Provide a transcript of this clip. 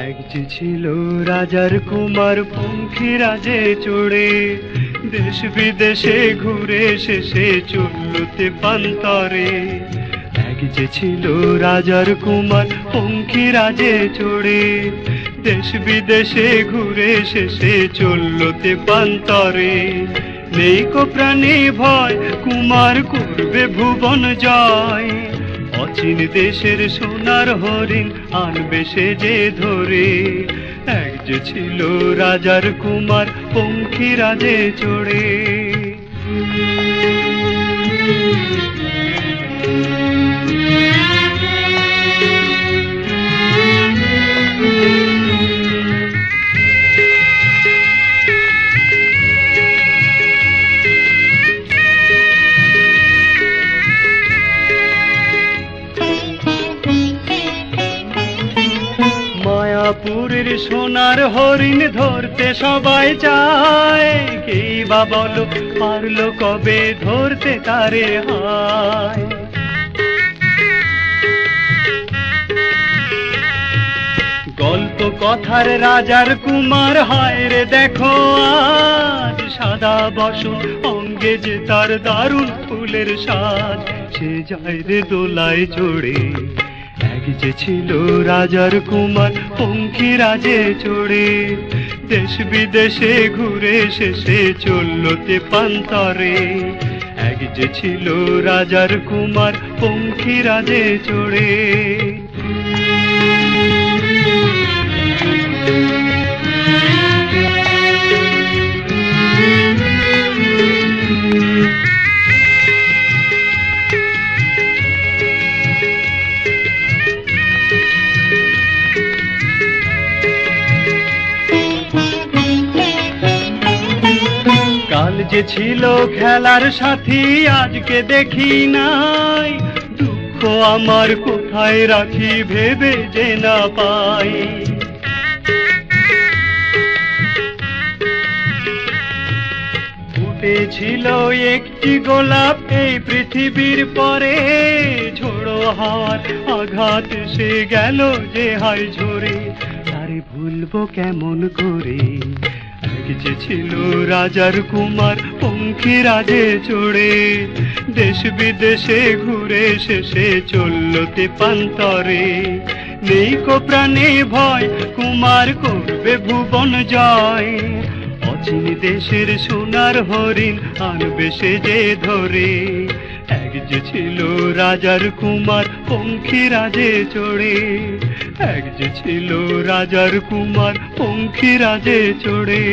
এক যে ছিল রাজার কুমার পঙ্খী রাজে চড়ে, দেশ বিদেশে ঘুরে শেষে চলল তেপান্তরে। এক যে ছিল রাজার কুমার পঙ্খী রাজে চড়ে, দেশ বিদেশে ঘুরে শেষে চলল তেপান্তরে। নেই কো প্রাণী ভয়, কুমার করবে ভুবন জয়, অচিন দেশের সোনার হরিণ আনবে সে যে ধরে। এক যে ছিল রাজার কুমার পঙ্খী রাজে চড়ে। মায়াপুরের সোনার হরিণ ধরতে সবাই চায়, কে বা বলো পারলো কবে ধরতে তারে হায়। গল্প কথার রাজার কুমার হায় রে দেখো আজ, সাদা বসন অঙ্গে যে তার দারুণ ফুলের সাজ, সে যায় রে দোলায় চড়ে। এক যে ছিল রাজার কুমার পঙ্খী রাজে চড়ে, দেশ বিদেশে ঘুরে শেষে চলল তেপান্তরে। এক যে ছিল রাজার কুমার পঙ্খী রাজে চড়ে। কাল যে ছিল খেলার সাথী আজকে দেখি নাই, দুঃখ আমার কোথায় রাখি ভেবে যে না পাই। ফুটেছিল একটি গোলাপ এই পৃথিবীর পরে, ঝোড়ো হাওয়ার আঘাত সে গেল যে হায় ঝরে, তারে ভুলবো কেমন করে। এক যে ছিল রাজার কুমার পঙ্খী রাজে চড়ে, দেশ বিদেশে ঘুরে শেষে চলল তেপান্তরে। নেই কো প্রাণে ভয়, কুমার করবে ভুবন জয়, অচিন দেশের সোনার হরিণ আনবে সে যে ধরে। এক যে ছিল রাজার কুমার পঙ্খী রাজে চড়ে, এক যে ছিল রাজার কুমার পঙ্খী রাজে চড়ে।